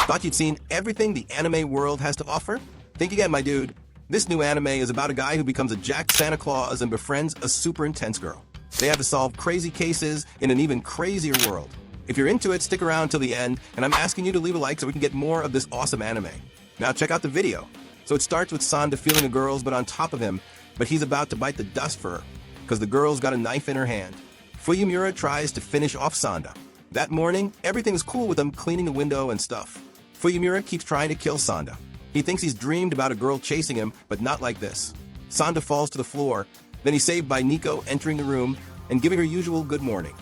Thought you'd seen everything the anime world has to offer? Think again, my dude. This new anime is about a guy who becomes a jacked Santa Claus and befriends a super intense girl. They have to solve crazy cases in an even crazier world. If you're into it, stick around till the end, and I'm asking you to leave a like so we can get more of this awesome anime. Now check out the video. So it starts with Sanda feeling a girl's but on top of him, but he's about to bite the dust for her, because the girl's got a knife in her hand. Fuyumura tries to finish off Sanda. That morning, everything is cool with him cleaning the window and stuff. Fuyumura keeps trying to kill Sanda. He thinks he's dreamed about a girl chasing him, but not like this. Sanda falls to the floor, then he's saved by Nico entering the room and giving her usual good morning.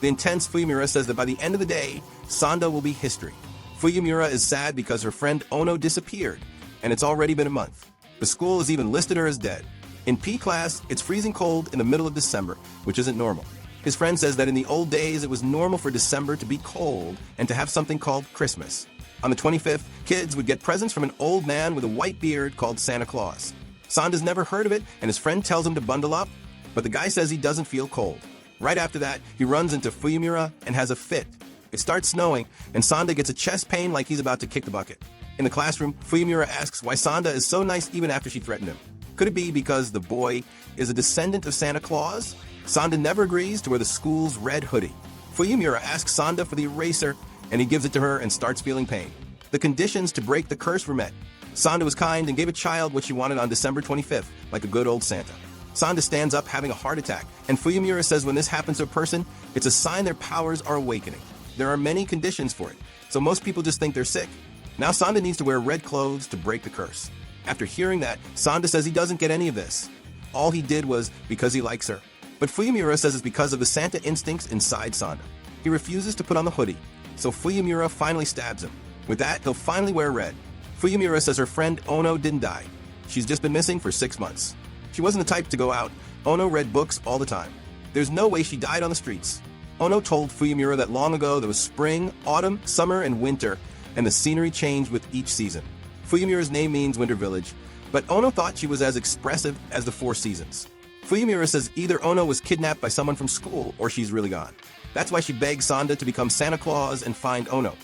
The intense Fuyumura says that by the end of the day, Sanda will be history. Fuyumura is sad because her friend Ono disappeared, and it's already been a month. The school has even listed her as dead. In P class, it's freezing cold in the middle of December, which isn't normal. His friend says that in the old days, it was normal for December to be cold and to have something called Christmas. On the 25th, kids would get presents from an old man with a white beard called Santa Claus. Sanda's never heard of it, and his friend tells him to bundle up, but the guy says he doesn't feel cold. Right after that, he runs into Fuyumura and has a fit. It starts snowing, and Sanda gets a chest pain like he's about to kick the bucket. In the classroom, Fuyumura asks why Sanda is so nice even after she threatened him. Could it be because the boy is a descendant of Santa Claus? Sanda never agrees to wear the school's red hoodie. Fuyumura asks Sanda for the eraser, and he gives it to her and starts feeling pain. The conditions to break the curse were met. Sanda was kind and gave a child what she wanted on December 25th, like a good old Santa. Sanda stands up having a heart attack, and Fuyumura says when this happens to a person, it's a sign their powers are awakening. There are many conditions for it, so most people just think they're sick. Now Sanda needs to wear red clothes to break the curse. After hearing that, Sanda says he doesn't get any of this. All he did was because he likes her. But Fuyumura says it's because of the Santa instincts inside Sanda. He refuses to put on the hoodie, so Fuyumura finally stabs him. With that, he'll finally wear red. Fuyumura says her friend Ono didn't die. She's just been missing for 6 months. She wasn't the type to go out. Ono read books all the time. There's no way she died on the streets. Ono told Fuyumura that long ago there was spring, autumn, summer, and winter, and the scenery changed with each season. Fuyumura's name means Winter Village, but Ono thought she was as expressive as the 4 seasons. Fuyumura says either Ono was kidnapped by someone from school or she's really gone. That's why she begged Sanda to become Santa Claus and find Ono,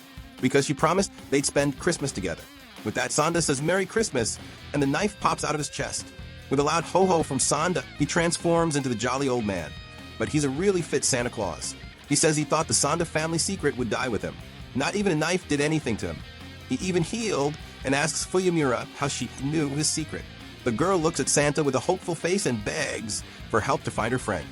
because she promised they'd spend Christmas together. With that, Sanda says Merry Christmas, and the knife pops out of his chest. With a loud ho-ho from Sanda, he transforms into the jolly old man. But he's a really fit Santa Claus. He says he thought the Sanda family secret would die with him. Not even a knife did anything to him. He even healed and asks Fuyumura how she knew his secret. The girl looks at Santa with a hopeful face and begs for help to find her friend.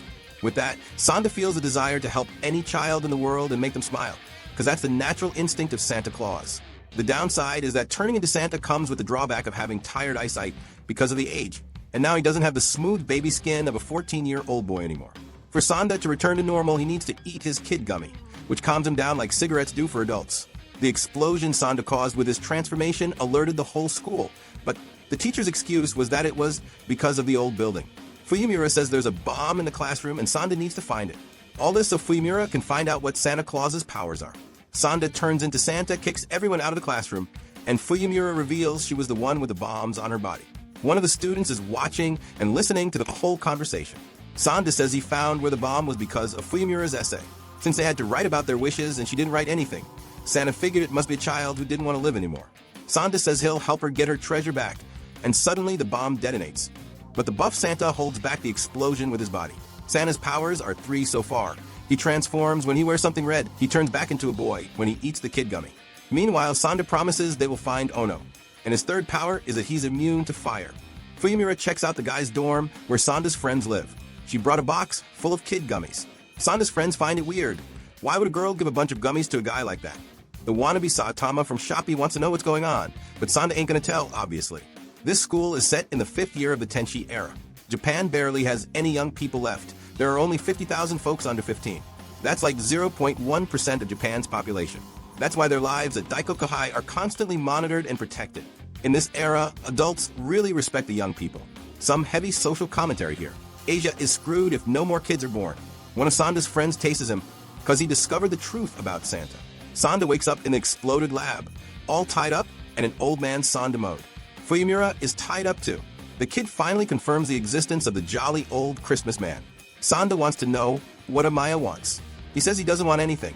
With that, Sanda feels a desire to help any child in the world and make them smile, because that's the natural instinct of Santa Claus. The downside is that turning into Santa comes with the drawback of having tired eyesight because of the age, and now he doesn't have the smooth baby skin of a 14-year-old boy anymore. For Sanda to return to normal, he needs to eat his kid gummy, which calms him down like cigarettes do for adults. The explosion Sanda caused with his transformation alerted the whole school, but the teacher's excuse was that it was because of the old building. Fuyumura says there's a bomb in the classroom and Sanda needs to find it. All this so Fuyumura can find out what Santa Claus's powers are. Sanda turns into Santa, kicks everyone out of the classroom, and Fuyumura reveals she was the one with the bombs on her body. One of the students is watching and listening to the whole conversation. Sanda says he found where the bomb was because of Fuyumura's essay. Since they had to write about their wishes and she didn't write anything, Santa figured it must be a child who didn't want to live anymore. Sanda says he'll help her get her treasure back, and suddenly the bomb detonates. But the buff Santa holds back the explosion with his body. Santa's powers are 3 so far. He transforms when he wears something red. He turns back into a boy when he eats the kid gummy. Meanwhile, Sanda promises they will find Ono, and his third power is that he's immune to fire. Fuyumura checks out the guy's dorm where Sanda's friends live. She brought a box full of kid gummies. Sanda's friends find it weird. Why would a girl give a bunch of gummies to a guy like that? The wannabe Saitama from Shopee wants to know what's going on, but Sanda ain't gonna tell, obviously. This school is set in the 5th year of the Tenchi era. Japan barely has any young people left. There are only 50,000 folks under 15. That's like 0.1% of Japan's population. That's why their lives at Daikoku High are constantly monitored and protected. In this era, adults really respect the young people. Some heavy social commentary here. Asia is screwed if no more kids are born. One of Sanda's friends tases him because he discovered the truth about Santa. Sanda wakes up in the exploded lab, all tied up and in old man Sanda mode. Fuyumura is tied up too. The kid finally confirms the existence of the jolly old Christmas man. Sanda wants to know what Amaya wants. He says he doesn't want anything.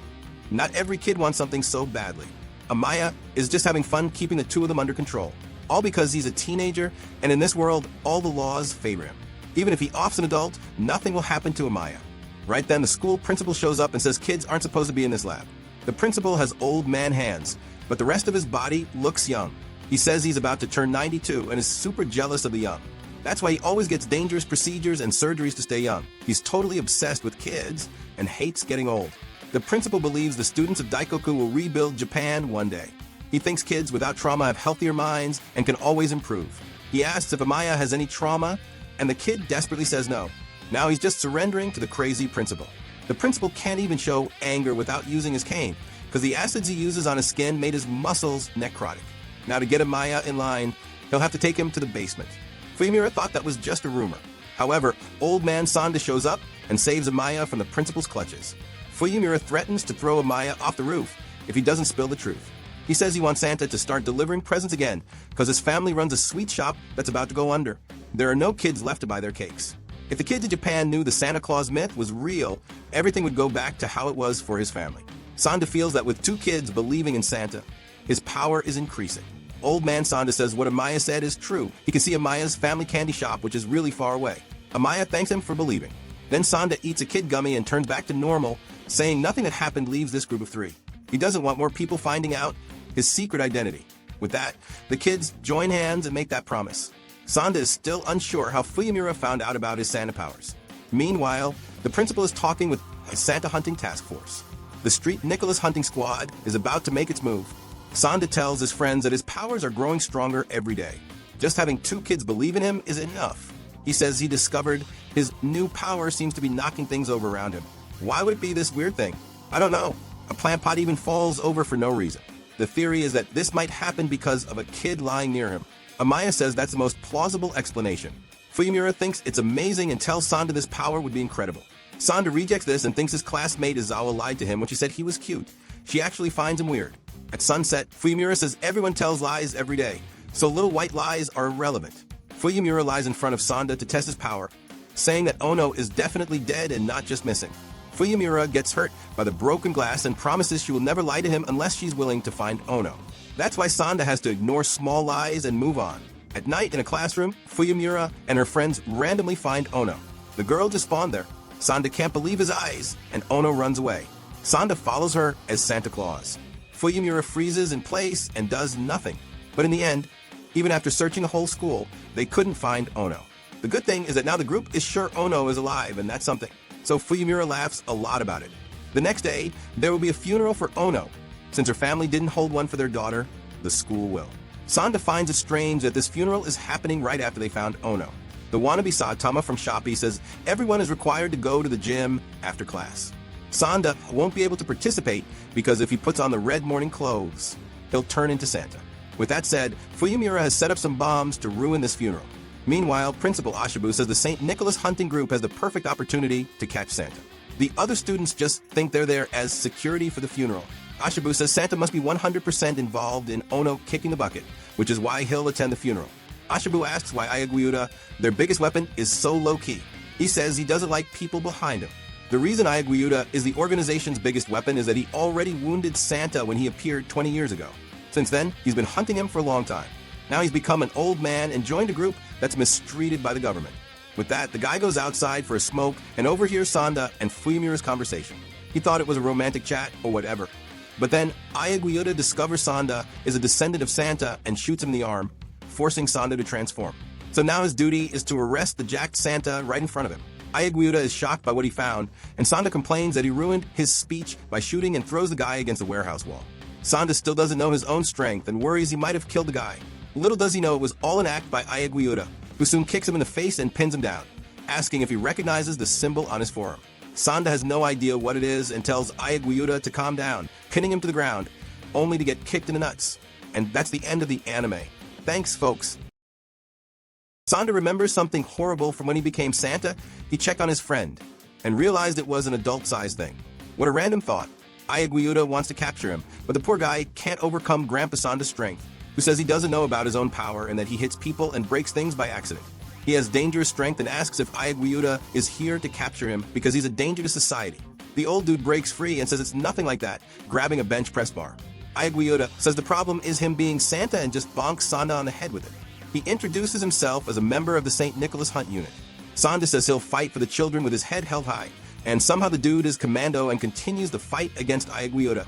Not every kid wants something so badly. Amaya is just having fun keeping the two of them under control. All because he's a teenager, and in this world, all the laws favor him. Even if he offs an adult, nothing will happen to Amaya. Right then, the school principal shows up and says kids aren't supposed to be in this lab. The principal has old man hands, but the rest of his body looks young. He says he's about to turn 92 and is super jealous of the young. That's why he always gets dangerous procedures and surgeries to stay young. He's totally obsessed with kids and hates getting old. The principal believes the students of Daikoku will rebuild Japan one day. He thinks kids without trauma have healthier minds and can always improve. He asks if Amaya has any trauma, and the kid desperately says no. Now he's just surrendering to the crazy principal. The principal can't even show anger without using his cane, because the acids he uses on his skin made his muscles necrotic. Now to get Amaya in line, he'll have to take him to the basement. Fuyumura thought that was just a rumor. However, old man Sanda shows up and saves Amaya from the principal's clutches. Fuyumura threatens to throw Amaya off the roof if he doesn't spill the truth. He says he wants Santa to start delivering presents again because his family runs a sweet shop that's about to go under. There are no kids left to buy their cakes. If the kids in Japan knew the Santa Claus myth was real, everything would go back to how it was for his family. Sanda feels that with two kids believing in Santa, his power is increasing. Old man Sanda says what Amaya said is true. He can see Amaya's family candy shop, which is really far away. Amaya thanks him for believing. Then Sanda eats a kid gummy and turns back to normal, saying nothing that happened leaves this group of three. He doesn't want more people finding out his secret identity. With that, the kids join hands and make that promise. Sanda is still unsure how Fuyumura found out about his Santa powers. Meanwhile, the principal is talking with a Santa hunting task force. The street Nicholas hunting squad is about to make its move. Sanda tells his friends that his powers are growing stronger every day. Just having two kids believe in him is enough. He says he discovered his new power seems to be knocking things over around him. Why would it be this weird thing? I don't know. A plant pot even falls over for no reason. The theory is that this might happen because of a kid lying near him. Amaya says that's the most plausible explanation. Fuyumura thinks it's amazing and tells Sanda this power would be incredible. Sanda rejects this and thinks his classmate Izawa lied to him when she said he was cute. She actually finds him weird. At sunset, Fuyumura says everyone tells lies every day, so little white lies are irrelevant. Fuyumura lies in front of Sanda to test his power, saying that Ono is definitely dead and not just missing. Fuyumura gets hurt by the broken glass and promises she will never lie to him unless she's willing to find Ono. That's why Sanda has to ignore small lies and move on. At night in a classroom, Fuyumura and her friends randomly find Ono. The girl just spawned there. Sanda can't believe his eyes, and Ono runs away. Sanda follows her as Santa Claus. Fuyumura freezes in place and does nothing. But in the end, even after searching the whole school, they couldn't find Ono. The good thing is that now the group is sure Ono is alive, and that's something. So Fuyumura laughs a lot about it. The next day, there will be a funeral for Ono. Since her family didn't hold one for their daughter, the school will. Sanda finds it strange that this funeral is happening right after they found Ono. The wannabe Saitama from Shopee says everyone is required to go to the gym after class. Sanda won't be able to participate because if he puts on the red morning clothes, he'll turn into Santa. With that said, Fuyumura has set up some bombs to ruin this funeral. Meanwhile, Principal Ashibu says the St. Nicholas hunting group has the perfect opportunity to catch Santa. The other students just think they're there as security for the funeral. Ashibu says Santa must be 100% involved in Ono kicking the bucket, which is why he'll attend the funeral. Ashibu asks why Ayaguiuta, their biggest weapon, is so low-key. He says he doesn't like people behind him. The reason Ayaguiuta is the organization's biggest weapon is that he already wounded Santa when he appeared 20 years ago. Since then, he's been hunting him for a long time. Now he's become an old man and joined a group that's mistreated by the government. With that, the guy goes outside for a smoke and overhears Sanda and Fuyumura's conversation. He thought it was a romantic chat or whatever. But then, Ayaguiuta discovers Sanda is a descendant of Santa and shoots him in the arm, forcing Sanda to transform. So now his duty is to arrest the jacked Santa right in front of him. Ayaguiuta is shocked by what he found, and Sanda complains that he ruined his speech by shooting and throws the guy against the warehouse wall. Sanda still doesn't know his own strength and worries he might have killed the guy. Little does he know it was all an act by Ayaguiuta, who soon kicks him in the face and pins him down, asking if he recognizes the symbol on his forearm. Sanda has no idea what it is and tells Ayaguiuta to calm down, pinning him to the ground, only to get kicked in the nuts. And that's the end of the anime. Thanks, folks. Sanda remembers something horrible from when he became Santa. He checked on his friend and realized it was an adult-sized thing. What a random thought. Ayaguiuta wants to capture him, but the poor guy can't overcome Grandpa Sanda's strength, who says he doesn't know about his own power and that he hits people and breaks things by accident. He has dangerous strength and asks if Ayaguiuta is here to capture him because he's a danger to society. The old dude breaks free and says it's nothing like that, grabbing a bench press bar. Ayaguiota says the problem is him being Santa and just bonks Sanda on the head with it. He introduces himself as a member of the St. Nicholas Hunt unit. Sanda says he'll fight for the children with his head held high, and somehow the dude is commando and continues the fight against Ayaguiota,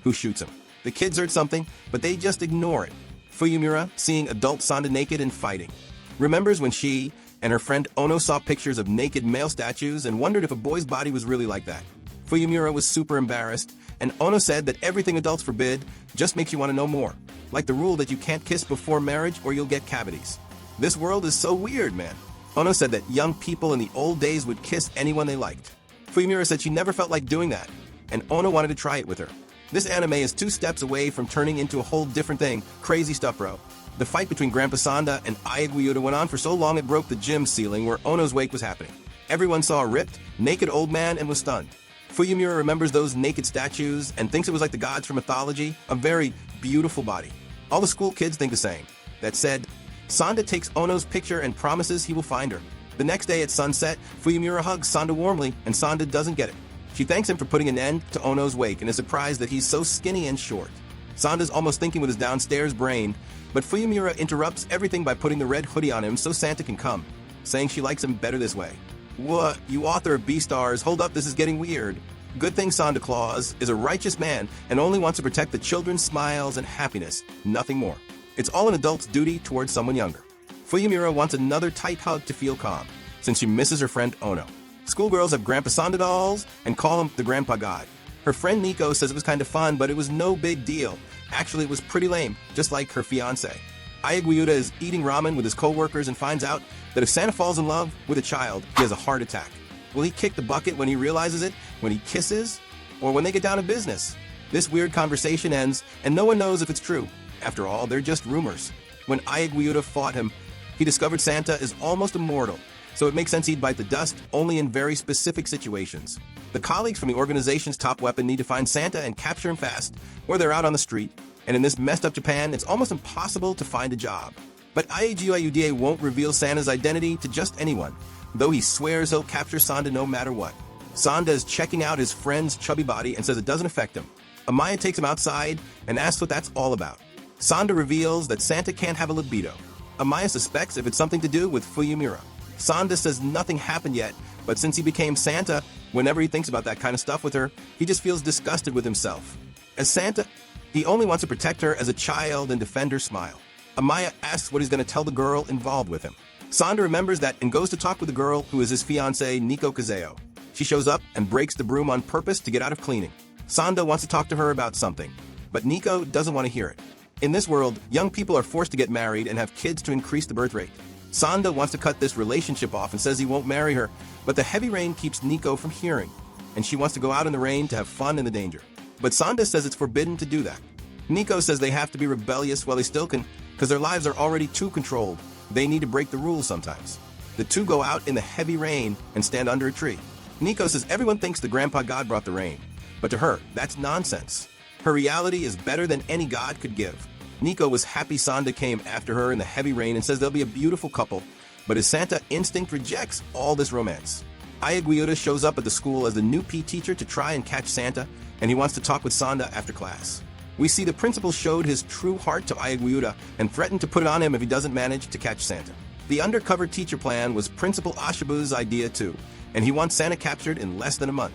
who shoots him. The kids heard something, but they just ignore it. Fuyumura, seeing adult Sanda naked and fighting, remembers when she and her friend Ono saw pictures of naked male statues and wondered if a boy's body was really like that. Fuyumura was super embarrassed, and Ono said that everything adults forbid just makes you want to know more, like the rule that you can't kiss before marriage or you'll get cavities. This world is so weird, man. Ono said that young people in the old days would kiss anyone they liked. Fuyumura said she never felt like doing that, and Ono wanted to try it with her. This anime is 2 steps away from turning into a whole different thing. Crazy stuff, bro. The fight between Grandpa Sanda and Ayaguiota went on for so long it broke the gym ceiling where Ono's wake was happening. Everyone saw a ripped, naked old man and was stunned. Fuyumura remembers those naked statues and thinks it was like the gods from mythology, a very beautiful body. All the school kids think the same. That said, Sanda takes Ono's picture and promises he will find her. The next day at sunset, Fuyumura hugs Sanda warmly, and Sanda doesn't get it. She thanks him for putting an end to Ono's wake and is surprised that he's so skinny and short. Sanda's almost thinking with his downstairs brain, but Fuyumura interrupts everything by putting the red hoodie on him so Santa can come, saying she likes him better this way. What? You author of Beastars, hold up, this is getting weird. Good thing Santa Claus is a righteous man and only wants to protect the children's smiles and happiness, nothing more. It's all an adult's duty towards someone younger. Fuyumura wants another tight hug to feel calm, since she misses her friend Ono. Schoolgirls have Grandpa Sanda dolls and call him the Grandpa God. Her friend Nico says it was kind of fun, but it was no big deal. Actually, it was pretty lame, just like her fiancé. Ayaguiota is eating ramen with his co-workers and finds out that if Santa falls in love with a child, he has a heart attack. Will he kick the bucket when he realizes it, when he kisses, or when they get down to business? This weird conversation ends, and no one knows if it's true. After all, they're just rumors. When Ayaguiota fought him, he discovered Santa is almost immortal, so it makes sense he'd bite the dust only in very specific situations. The colleagues from the organization's top weapon need to find Santa and capture him fast, or they're out on the street, and in this messed up Japan, it's almost impossible to find a job. But Ayaguiota won't reveal Santa's identity to just anyone, though he swears he'll capture Sanda no matter what. Sanda is checking out his friend's chubby body and says it doesn't affect him. Amaya takes him outside and asks what that's all about. Sanda reveals that Santa can't have a libido. Amaya suspects if it's something to do with Fuyumura. Sanda says nothing happened yet, but since he became Santa, whenever he thinks about that kind of stuff with her, he just feels disgusted with himself. As Santa, he only wants to protect her as a child and defend her smile. Amaya asks what he's going to tell the girl involved with him. Sanda remembers that and goes to talk with the girl who is his fiancée, Nico Kazeo. She shows up and breaks the broom on purpose to get out of cleaning. Sanda wants to talk to her about something, but Nico doesn't want to hear it. In this world, young people are forced to get married and have kids to increase the birth rate. Sanda wants to cut this relationship off and says he won't marry her, but the heavy rain keeps Nico from hearing, and she wants to go out in the rain to have fun in the danger. But Sanda says it's forbidden to do that. Nico says they have to be rebellious while they still can, because their lives are already too controlled. They need to break the rules sometimes. The two go out in the heavy rain and stand under a tree. Nico says everyone thinks the Grandpa God brought the rain, but to her, that's nonsense. Her reality is better than any god could give. Nico was happy Sanda came after her in the heavy rain and says they'll be a beautiful couple, but his Santa instinct rejects all this romance. Ayaguiota shows up at the school as the new PE teacher to try and catch Santa, and he wants to talk with Sanda after class. We see the principal showed his true heart to Ayaguiota and threatened to put it on him if he doesn't manage to catch Santa. The undercover teacher plan was Principal Ashibu's idea too, and he wants Santa captured in less than a month.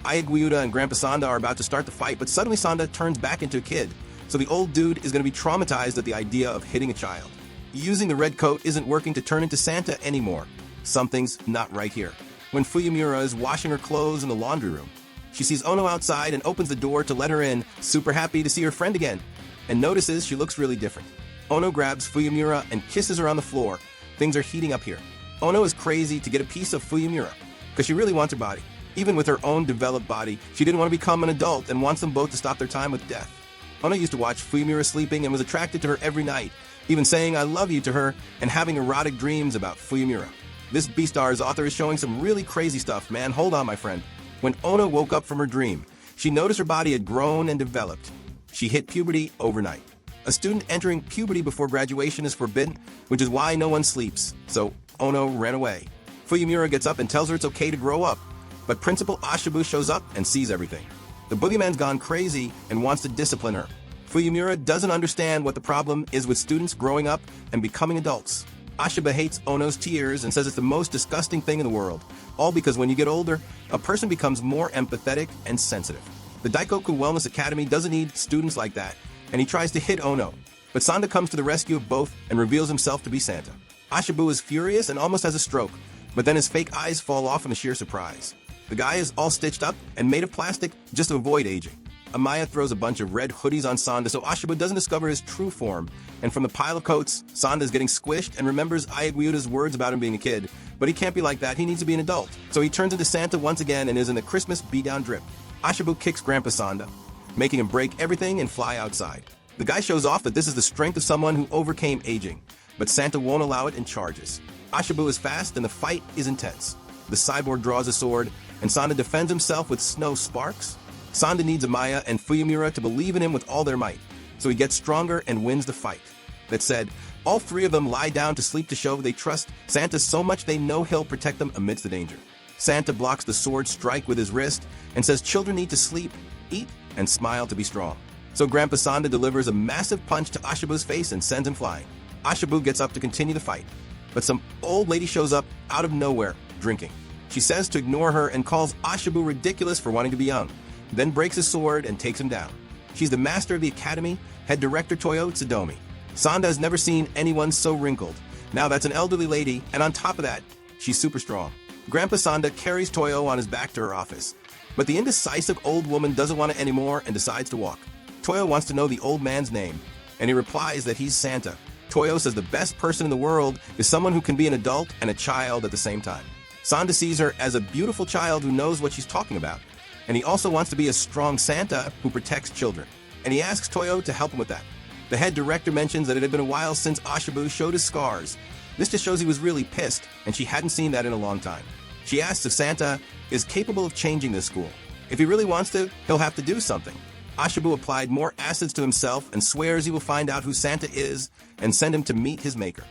Ayaguiota and Grandpa Sanda are about to start the fight, but suddenly Sanda turns back into a kid, so the old dude is going to be traumatized at the idea of hitting a child. Using the red coat isn't working to turn into Santa anymore. Something's not right here. When Fuyumura is washing her clothes in the laundry room, she sees Ono outside and opens the door to let her in, super happy to see her friend again, and notices she looks really different. Ono grabs Fuyumura and kisses her on the floor. Things are heating up here. Ono is crazy to get a piece of Fuyumura, because she really wants her body. Even with her own developed body, she didn't want to become an adult and wants them both to stop their time with death. Ono used to watch Fuyumura sleeping and was attracted to her every night, even saying I love you to her and having erotic dreams about Fuyumura. This Beastars author is showing some really crazy stuff, man. Hold on, my friend. When Ono woke up from her dream, she noticed her body had grown and developed. She hit puberty overnight. A student entering puberty before graduation is forbidden, which is why no one sleeps, so Ono ran away. Fuyumura gets up and tells her it's okay to grow up, but Principal Ashibu shows up and sees everything. The boogeyman's gone crazy and wants to discipline her. Fuyumura doesn't understand what the problem is with students growing up and becoming adults. Ashiba hates Ono's tears and says it's the most disgusting thing in the world, all because when you get older, a person becomes more empathetic and sensitive. The Daikoku Wellness Academy doesn't need students like that, and he tries to hit Ono. But Sanda comes to the rescue of both and reveals himself to be Santa. Ashibu is furious and almost has a stroke, but then his fake eyes fall off in a sheer surprise. The guy is all stitched up and made of plastic just to avoid aging. Amaya throws a bunch of red hoodies on Sanda so Ashibu doesn't discover his true form, and from the pile of coats, Sanda is getting squished and remembers Ayaguiuta's words about him being a kid. But he can't be like that, he needs to be an adult. So he turns into Santa once again and is in the Christmas beat-down drip. Ashibu kicks Grandpa Sanda, making him break everything and fly outside. The guy shows off that this is the strength of someone who overcame aging, but Santa won't allow it and charges. Ashibu is fast and the fight is intense. The cyborg draws a sword, and Sanda defends himself with snow sparks. Sanda needs Amaya and Fuyumura to believe in him with all their might, so he gets stronger and wins the fight. That said, all three of them lie down to sleep to show they trust Santa so much they know he'll protect them amidst the danger. Santa blocks the sword strike with his wrist and says children need to sleep, eat, and smile to be strong. So Grandpa Sanda delivers a massive punch to Ashibu's face and sends him flying. Ashibu gets up to continue the fight, but some old lady shows up out of nowhere, drinking. She says to ignore her and calls Ashibu ridiculous for wanting to be young, then breaks his sword and takes him down. She's the master of the academy, head director Toyo Tsudomi. Sanda has never seen anyone so wrinkled. Now that's an elderly lady, and on top of that, she's super strong. Grandpa Sanda carries Toyo on his back to her office, but the indecisive old woman doesn't want it anymore and decides to walk. Toyo wants to know the old man's name, and he replies that he's Santa. Toyo says the best person in the world is someone who can be an adult and a child at the same time. Sanda sees her as a beautiful child who knows what she's talking about, and he also wants to be a strong Santa who protects children, and he asks Toyo to help him with that. The head director mentions that it had been a while since Ashibu showed his scars. This just shows he was really pissed, and she hadn't seen that in a long time. She asks if Santa is capable of changing this school. If he really wants to, he'll have to do something. Ashibu applied more acids to himself and swears he will find out who Santa is and send him to meet his maker.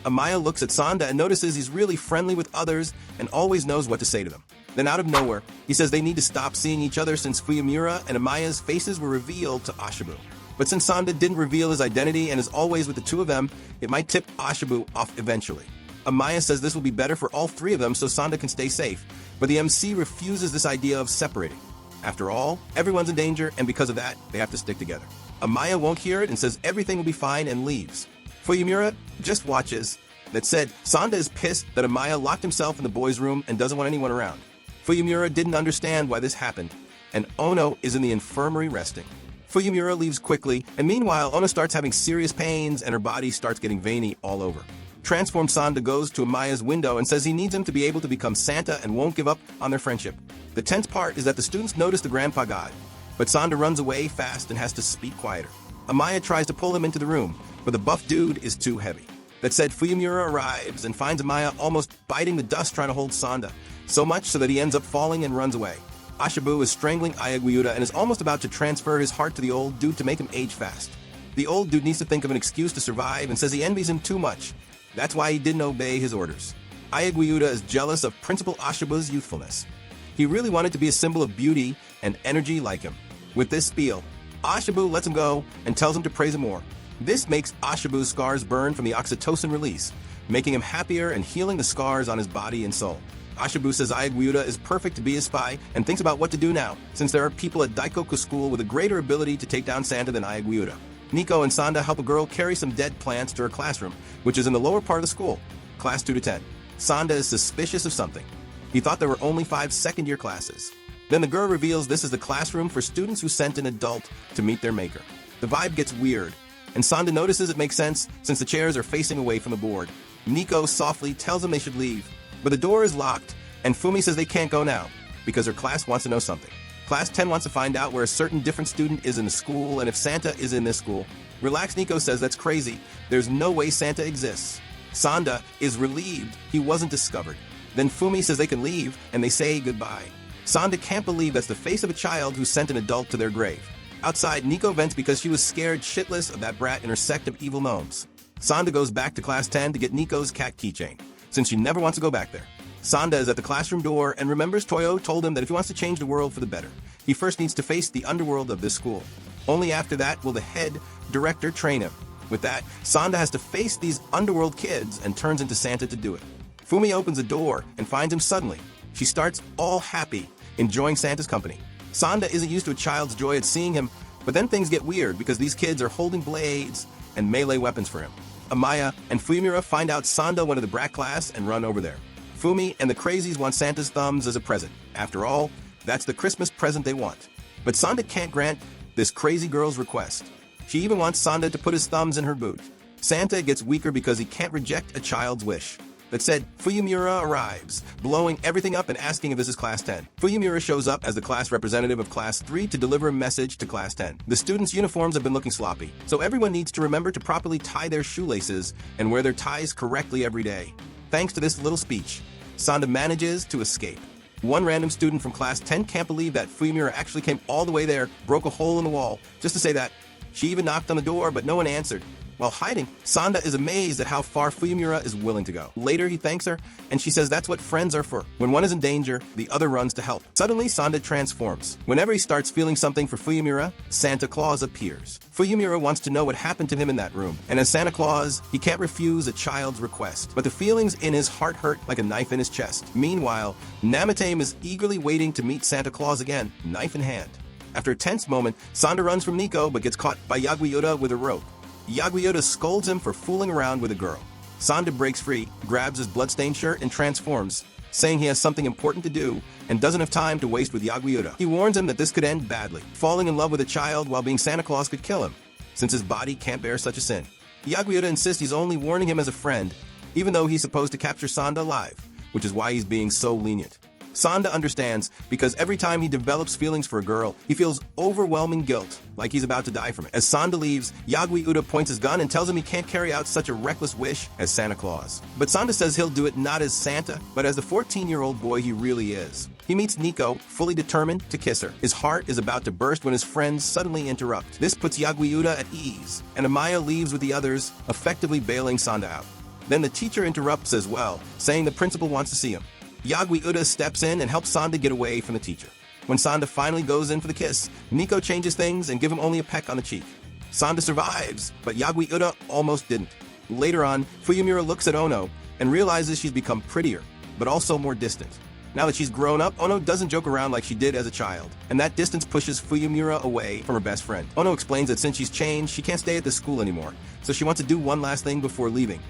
Amaya looks at Sanda and notices he's really friendly with others and always knows what to say to them. Then out of nowhere, he says they need to stop seeing each other since Fuyumura and Amaya's faces were revealed to Ashibu. But since Sanda didn't reveal his identity and is always with the two of them, it might tip Ashibu off eventually. Amaya says this will be better for all three of them so Sanda can stay safe, but the MC refuses this idea of separating. After all, everyone's in danger, and because of that, they have to stick together. Amaya won't hear it and says everything will be fine and leaves. Fuyumura just watches. That said, Sanda is pissed that Amaya locked himself in the boys' room and doesn't want anyone around. Fuyumura didn't understand why this happened, and Ono is in the infirmary resting. Fuyumura leaves quickly, and meanwhile, Ono starts having serious pains and her body starts getting veiny all over. Transformed Sanda goes to Amaya's window and says he needs him to be able to become Santa and won't give up on their friendship. The tense part is that the students notice the grandpa god, but Sanda runs away fast and has to speak quieter. Amaya tries to pull him into the room, but the buff dude is too heavy. That said, Fuyumura arrives and finds Amaya almost biting the dust trying to hold Sanda, so much so that he ends up falling and runs away. Ashibu is strangling Ayaguiuta and is almost about to transfer his heart to the old dude to make him age fast. The old dude needs to think of an excuse to survive and says he envies him too much. That's why he didn't obey his orders. Ayaguiuta is jealous of Principal Ashibu's youthfulness. He really wanted to be a symbol of beauty and energy like him. With this spiel, Ashibu lets him go and tells him to praise him more. This makes Ashibu's scars burn from the oxytocin release, making him happier and healing the scars on his body and soul. Ashibu says Ayaguiuta is perfect to be his spy and thinks about what to do now, since there are people at Daikoku School with a greater ability to take down Santa than Ayaguiuta. Nico and Sanda help a girl carry some dead plants to her classroom, which is in the lower part of the school, class 2 to 10. Sanda is suspicious of something. He thought there were only 5 second-year classes. Then the girl reveals this is the classroom for students who sent an adult to meet their maker. The vibe gets weird, and Sanda notices it makes sense since the chairs are facing away from the board. Nico softly tells them they should leave, but the door is locked, and Fumi says they can't go now because her class wants to know something. Class 10 wants to find out where a certain different student is in the school and if Santa is in this school. Relaxed Nico says that's crazy. There's no way Santa exists. Sanda is relieved he wasn't discovered. Then Fumi says they can leave, and they say goodbye. Sanda can't believe that's the face of a child who sent an adult to their grave. Outside, Nico vents because she was scared shitless of that brat in her sect of evil gnomes. Sanda goes back to class 10 to get Nico's cat keychain, since she never wants to go back there. Sanda is at the classroom door and remembers Toyo told him that if he wants to change the world for the better, he first needs to face the underworld of this school. Only after that will the head director train him. With that, Sanda has to face these underworld kids and turns into Santa to do it. Fumi opens the door and finds him suddenly. She starts all happy, enjoying Santa's company. Sanda isn't used to a child's joy at seeing him, but then things get weird because these kids are holding blades and melee weapons for him. Amaya and Fumira find out Sanda went to the brat class and run over there. Fumi and the crazies want Santa's thumbs as a present. After all, that's the Christmas present they want. But Sanda can't grant this crazy girl's request. She even wants Sanda to put his thumbs in her boot. Santa gets weaker because he can't reject a child's wish. That said, Fuyumura arrives, blowing everything up and asking if this is Class 10. Fuyumura shows up as the class representative of Class 3 to deliver a message to Class 10. The students' uniforms have been looking sloppy, so everyone needs to remember to properly tie their shoelaces and wear their ties correctly every day. Thanks to this little speech, Sanda manages to escape. One random student from Class 10 can't believe that Fuyumura actually came all the way there, broke a hole in the wall, just to say that. She even knocked on the door, but no one answered. While hiding, Sanda is amazed at how far Fuyumura is willing to go. Later, he thanks her, and she says that's what friends are for. When one is in danger, the other runs to help. Suddenly, Sanda transforms. Whenever he starts feeling something for Fuyumura, Santa Claus appears. Fuyumura wants to know what happened to him in that room, and as Santa Claus, he can't refuse a child's request. But the feelings in his heart hurt like a knife in his chest. Meanwhile, Namatame is eagerly waiting to meet Santa Claus again, knife in hand. After a tense moment, Sanda runs from Nico but gets caught by Yaguyoda with a rope. Yaguyoda scolds him for fooling around with a girl. Sanda breaks free, grabs his bloodstained shirt, and transforms, saying he has something important to do and doesn't have time to waste with Yaguyoda. He warns him that this could end badly. Falling in love with a child while being Santa Claus could kill him, since his body can't bear such a sin. Yaguyoda insists he's only warning him as a friend, even though he's supposed to capture Sanda alive, which is why he's being so lenient. Sanda understands because every time he develops feelings for a girl, he feels overwhelming guilt, like he's about to die from it. As Sanda leaves, Yaguyoda points his gun and tells him he can't carry out such a reckless wish as Santa Claus. But Sanda says he'll do it not as Santa, but as the 14-year-old boy he really is. He meets Nico, fully determined to kiss her. His heart is about to burst when his friends suddenly interrupt. This puts Yaguyoda at ease, and Amaya leaves with the others, effectively bailing Sanda out. Then the teacher interrupts as well, saying the principal wants to see him. Yaguyoda steps in and helps Sanda get away from the teacher. When Sanda finally goes in for the kiss, Nico changes things and gives him only a peck on the cheek. Sanda survives, but Yaguyoda almost didn't. Later on, Fuyumura looks at Ono and realizes she's become prettier, but also more distant. Now that she's grown up, Ono doesn't joke around like she did as a child, and that distance pushes Fuyumura away from her best friend. Ono explains that since she's changed, she can't stay at the school anymore, so she wants to do one last thing before leaving: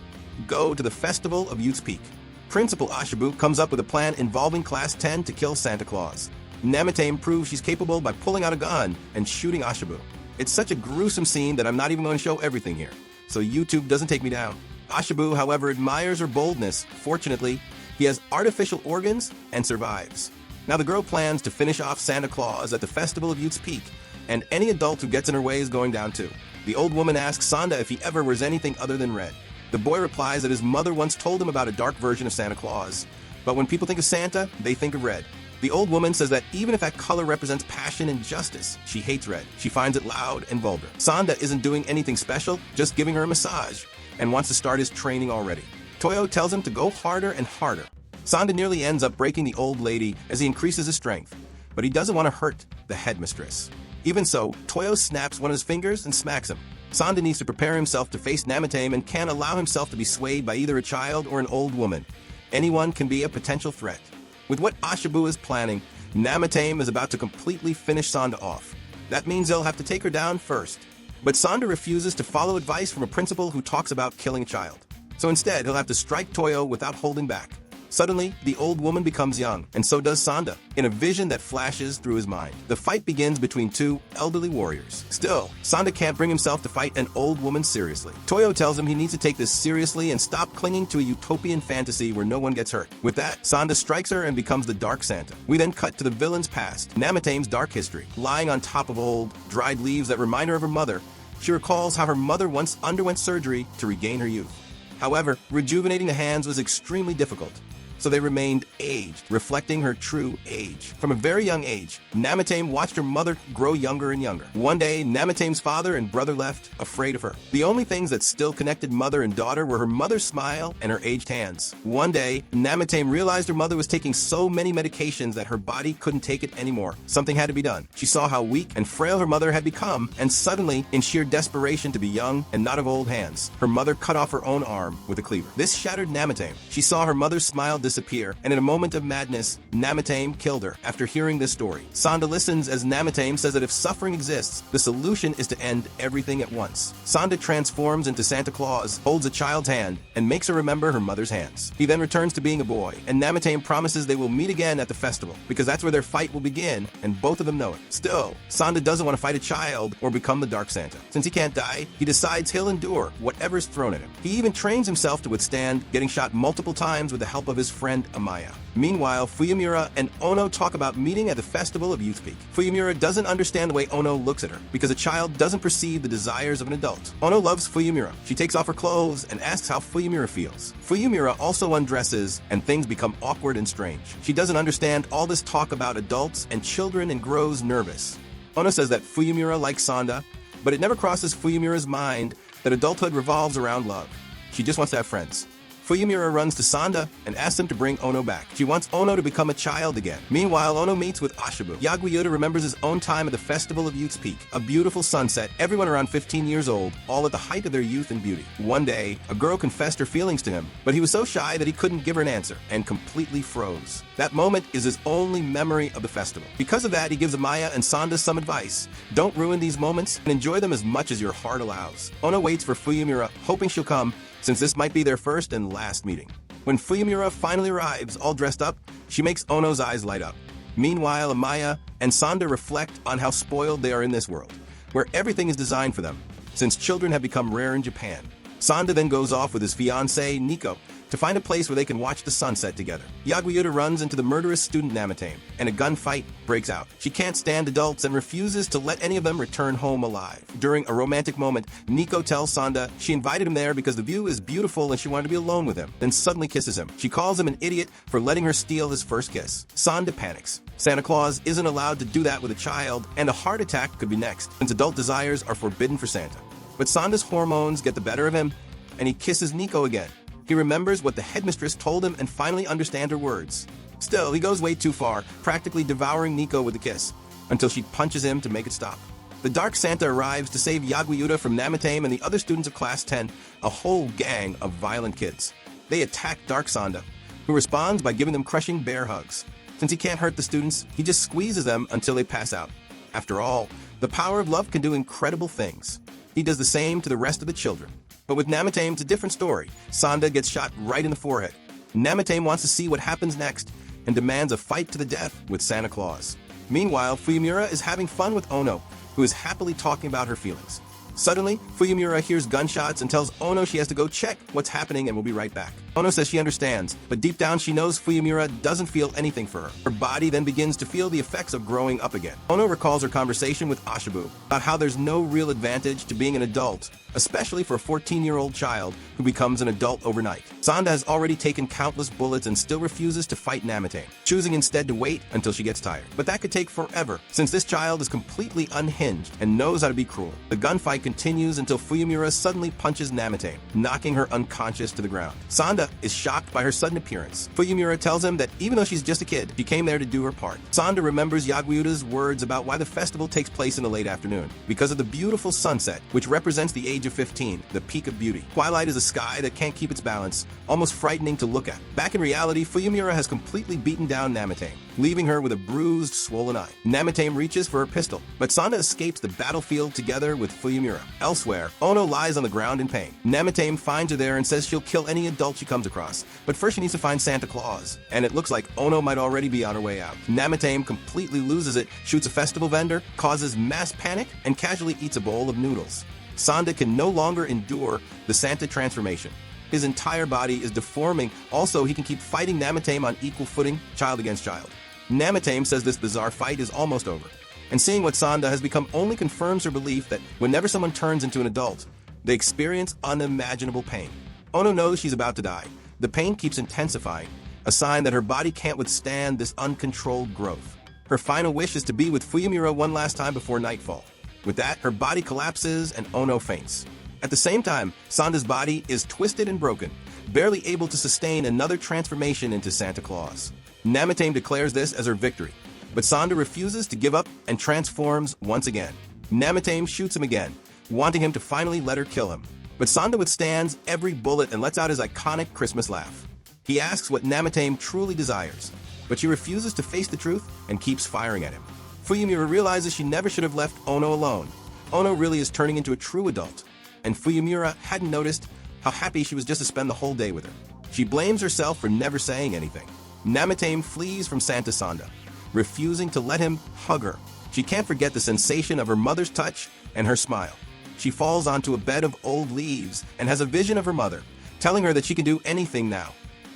go to the Festival of Youth's Peak. Principal Ashibu comes up with a plan involving Class 10 to kill Santa Claus. Namatame proves she's capable by pulling out a gun and shooting Ashibu. It's such a gruesome scene that I'm not even going to show everything here, so YouTube doesn't take me down. Ashibu, however, admires her boldness. Fortunately, he has artificial organs and survives. Now the girl plans to finish off Santa Claus at the Festival of Youth's Peak, and any adult who gets in her way is going down too. The old woman asks Sanda if he ever wears anything other than red. The boy replies that his mother once told him about a dark version of Santa Claus, but when people think of Santa, they think of red. The old woman says that even if that color represents passion and justice, she hates red. She finds it loud and vulgar. Sanda isn't doing anything special, just giving her a massage, and wants to start his training already. Toyo tells him to go harder and harder. Sanda nearly ends up breaking the old lady as he increases his strength, but he doesn't want to hurt the headmistress. Even so, Toyo snaps one of his fingers and smacks him. Sanda needs to prepare himself to face Namatame and can't allow himself to be swayed by either a child or an old woman. Anyone can be a potential threat. With what Ashibu is planning, Namatame is about to completely finish Sanda off. That means they'll have to take her down first. But Sanda refuses to follow advice from a principal who talks about killing a child. So instead, he'll have to strike Toyo without holding back. Suddenly, the old woman becomes young, and so does Sanda, in a vision that flashes through his mind. The fight begins between two elderly warriors. Still, Sanda can't bring himself to fight an old woman seriously. Toyo tells him he needs to take this seriously and stop clinging to a utopian fantasy where no one gets hurt. With that, Sanda strikes her and becomes the Dark Santa. We then cut to the villain's past, Namatame's dark history. Lying on top of old, dried leaves that remind her of her mother, she recalls how her mother once underwent surgery to regain her youth. However, rejuvenating the hands was extremely difficult, so they remained aged, reflecting her true age. From a very young age, Namatame watched her mother grow younger and younger. One day, Namatame's father and brother left, afraid of her. The only things that still connected mother and daughter were her mother's smile and her aged hands. One day, Namatame realized her mother was taking so many medications that her body couldn't take it anymore. Something had to be done. She saw how weak and frail her mother had become, and suddenly, in sheer desperation to be young and not of old hands, her mother cut off her own arm with a cleaver. This shattered Namatame. She saw her mother's smile disappear, and in a moment of madness, Namatame killed her. After hearing this story, Sanda listens as Namatame says that if suffering exists, the solution is to end everything at once. Sanda transforms into Santa Claus, holds a child's hand, and makes her remember her mother's hands. He then returns to being a boy, and Namatame promises they will meet again at the festival, because that's where their fight will begin, and both of them know it. Still, Sanda doesn't want to fight a child or become the Dark Santa. Since he can't die, he decides he'll endure whatever's thrown at him. He even trains himself to withstand getting shot multiple times with the help of his friend Amaya. Meanwhile, Fuyumura and Ono talk about meeting at the Festival of Youth Peak. Fuyumura doesn't understand the way Ono looks at her, because a child doesn't perceive the desires of an adult. Ono loves Fuyumura. She takes off her clothes and asks how Fuyumura feels. Fuyumura also undresses, and things become awkward and strange. She doesn't understand all this talk about adults and children and grows nervous. Ono says that Fuyumura likes Sanda, but it never crosses Fuyumura's mind that adulthood revolves around love. She just wants to have friends. Fuyumura runs to Sanda and asks him to bring Ono back. She wants Ono to become a child again. Meanwhile, Ono meets with Ashibu. Yaguyuta remembers his own time at the Festival of Youth's Peak. A beautiful sunset, everyone around 15 years old, all at the height of their youth and beauty. One day, a girl confessed her feelings to him, but he was so shy that he couldn't give her an answer and completely froze. That moment is his only memory of the festival. Because of that, he gives Amaya and Sanda some advice. Don't ruin these moments and enjoy them as much as your heart allows. Ono waits for Fuyumura, hoping she'll come, since this might be their first and last meeting. When Fuyumura finally arrives, all dressed up, she makes Ono's eyes light up. Meanwhile, Amaya and Sanda reflect on how spoiled they are in this world, where everything is designed for them, since children have become rare in Japan. Sanda then goes off with his fiancée, Nico, to find a place where they can watch the sunset together. Yaguyuta runs into the murderous student Namatame, and a gunfight breaks out. She can't stand adults and refuses to let any of them return home alive. During a romantic moment, Nico tells Sanda she invited him there because the view is beautiful and she wanted to be alone with him, then suddenly kisses him. She calls him an idiot for letting her steal his first kiss. Sanda panics. Santa Claus isn't allowed to do that with a child, and a heart attack could be next, since adult desires are forbidden for Santa. But Sanda's hormones get the better of him, and he kisses Nico again. He remembers what the headmistress told him and finally understands her words. Still, he goes way too far, practically devouring Nico with a kiss, until she punches him to make it stop. The Dark Santa arrives to save Yaguyuta from Namatame and the other students of Class 10, a whole gang of violent kids. They attack Dark Sanda, who responds by giving them crushing bear hugs. Since he can't hurt the students, he just squeezes them until they pass out. After all, the power of love can do incredible things. He does the same to the rest of the children. But with Namatame, it's a different story. Sanda gets shot right in the forehead. Namatame wants to see what happens next and demands a fight to the death with Santa Claus. Meanwhile, Fuyumura is having fun with Ono, who is happily talking about her feelings. Suddenly, Fuyumura hears gunshots and tells Ono she has to go check what's happening and will be right back. Ono says she understands, but deep down she knows Fuyumura doesn't feel anything for her. Her body then begins to feel the effects of growing up again. Ono recalls her conversation with Ashibu about how there's no real advantage to being an adult, especially for a 14-year-old child who becomes an adult overnight. Sanda has already taken countless bullets and still refuses to fight Namatame, choosing instead to wait until she gets tired. But that could take forever, since this child is completely unhinged and knows how to be cruel. The gunfight continues until Fuyumura suddenly punches Namatame, knocking her unconscious to the ground. Sanda is shocked by her sudden appearance. Fuyumura tells him that even though she's just a kid, she came there to do her part. Sanda remembers Yaguyuta's words about why the festival takes place in the late afternoon, because of the beautiful sunset, which represents the age of 15, the peak of beauty. Twilight is a sky that can't keep its balance, almost frightening to look at. Back in reality, Fuyumura has completely beaten down Namatame, leaving her with a bruised, swollen eye. Namatame reaches for her pistol, but Sanda escapes the battlefield together with Fuyumura. Elsewhere, Ono lies on the ground in pain. Namatame finds her there and says she'll kill any adult she comes across, but first she needs to find Santa Claus, and it looks like Ono might already be on her way out. Namatame completely loses it, shoots a festival vendor, causes mass panic, and casually eats a bowl of noodles. Sanda can no longer endure the Santa transformation. His entire body is deforming. Also, he can keep fighting Namatame on equal footing, child against child. Namatame says this bizarre fight is almost over, and seeing what Sanda has become only confirms her belief that whenever someone turns into an adult, they experience unimaginable pain. Ono knows she's about to die. The pain keeps intensifying a sign that her body can't withstand this uncontrolled growth. Her final wish is to be with Fuyumura one last time before nightfall. With that, her body collapses and Ono faints. At the same time, Sanda's body is twisted and broken, barely able to sustain another transformation into Santa Claus. Namatame declares this as her victory, but Sanda refuses to give up and transforms once again. Namatame shoots him again, wanting him to finally let her kill him. But Sanda withstands every bullet and lets out his iconic Christmas laugh. He asks what Namatame truly desires, but she refuses to face the truth and keeps firing at him. Fuyumura realizes she never should have left Ono alone. Ono really is turning into a true adult, and Fuyumura hadn't noticed how happy she was just to spend the whole day with her. She blames herself for never saying anything. Namatame flees from Santa Sanda, refusing to let him hug her. She can't forget the sensation of her mother's touch and her smile. She falls onto a bed of old leaves and has a vision of her mother, telling her that she can do anything now,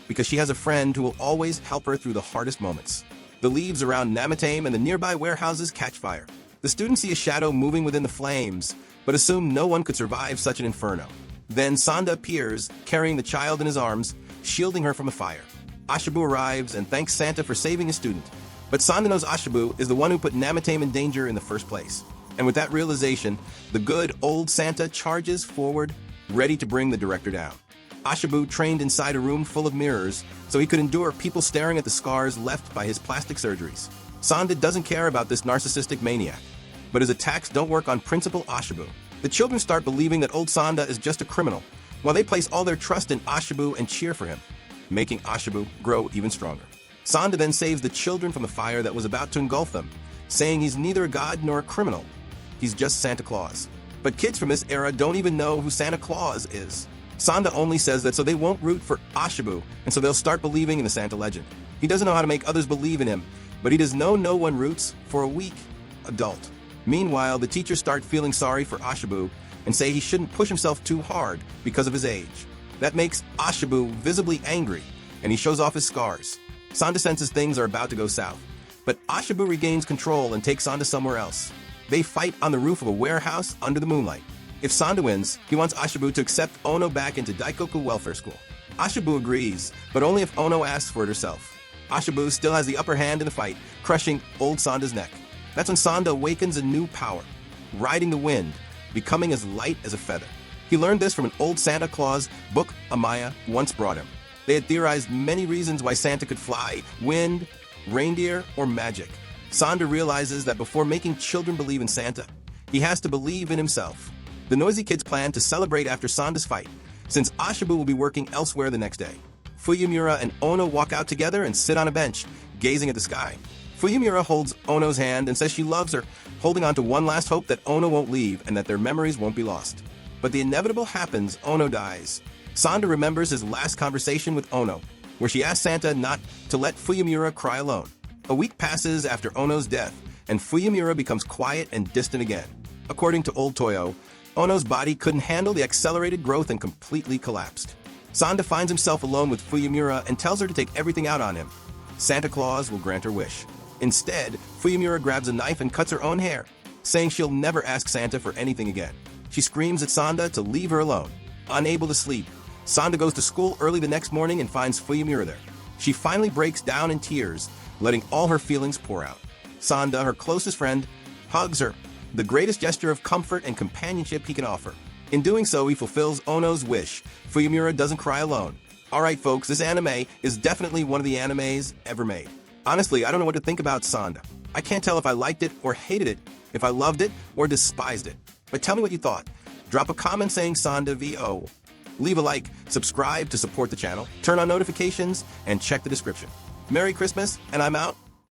because she has a friend who will always help her through the hardest moments. The leaves around Namatame and the nearby warehouses catch fire. The students see a shadow moving within the flames, but assume no one could survive such an inferno. Then Sanda appears, carrying the child in his arms, shielding her from the fire. Ashibu arrives and thanks Santa for saving his student. But Sanda knows Ashibu is the one who put Namatame in danger in the first place. And with that realization, the good old Santa charges forward, ready to bring the director down. Ashibu trained inside a room full of mirrors, so he could endure people staring at the scars left by his plastic surgeries. Sanda doesn't care about this narcissistic maniac, but his attacks don't work on Principal Ashibu. The children start believing that old Sanda is just a criminal, while they place all their trust in Ashibu and cheer for him, making Ashibu grow even stronger. Sanda then saves the children from the fire that was about to engulf them, saying he's neither a god nor a criminal. He's just Santa Claus. But kids from this era don't even know who Santa Claus is. Sanda only says that so they won't root for Ashibu, and so they'll start believing in the Santa legend. He doesn't know how to make others believe in him, but he does know no one roots for a weak adult. Meanwhile, the teachers start feeling sorry for Ashibu and say he shouldn't push himself too hard because of his age. That makes Ashibu visibly angry, and he shows off his scars. Sanda senses things are about to go south, but Ashibu regains control and takes Sanda somewhere else. They fight on the roof of a warehouse under the moonlight. If Sanda wins, he wants Ashibu to accept Ono back into Daikoku Welfare School. Ashibu agrees, but only if Ono asks for it herself. Ashibu still has the upper hand in the fight, crushing old Sanda's neck. That's when Sanda awakens a new power, riding the wind, becoming as light as a feather. He learned this from an old Santa Claus book Amaya once brought him. They had theorized many reasons why Santa could fly: wind, reindeer, or magic. Sanda realizes that before making children believe in Santa, he has to believe in himself. The noisy kids plan to celebrate after Sanda's fight, since Ashibu will be working elsewhere the next day. Fuyumura and Ono walk out together and sit on a bench, gazing at the sky. Fuyumura holds Ono's hand and says she loves her, holding on to one last hope that Ono won't leave and that their memories won't be lost. But the inevitable happens: Ono dies. Sanda remembers his last conversation with Ono, where she asked Santa not to let Fuyumura cry alone. A week passes after Ono's death, and Fuyumura becomes quiet and distant again. According to Old Toyo, Ono's body couldn't handle the accelerated growth and completely collapsed. Sanda finds himself alone with Fuyumura and tells her to take everything out on him. Santa Claus will grant her wish. Instead, Fuyumura grabs a knife and cuts her own hair, saying she'll never ask Santa for anything again. She screams at Sanda to leave her alone. Unable to sleep, Sanda goes to school early the next morning and finds Fuyumura there. She finally breaks down in tears, letting all her feelings pour out. Sanda, her closest friend, hugs her, the greatest gesture of comfort and companionship he can offer. In doing so, he fulfills Ono's wish. Fuyumura doesn't cry alone. Alright folks, this anime is definitely one of the animes ever made. Honestly, I don't know what to think about Sanda. I can't tell if I liked it or hated it, if I loved it or despised it. But tell me what you thought. Drop a comment saying Sanda VO. Leave a like, subscribe to support the channel, turn on notifications, and check the description. Merry Christmas, and I'm out.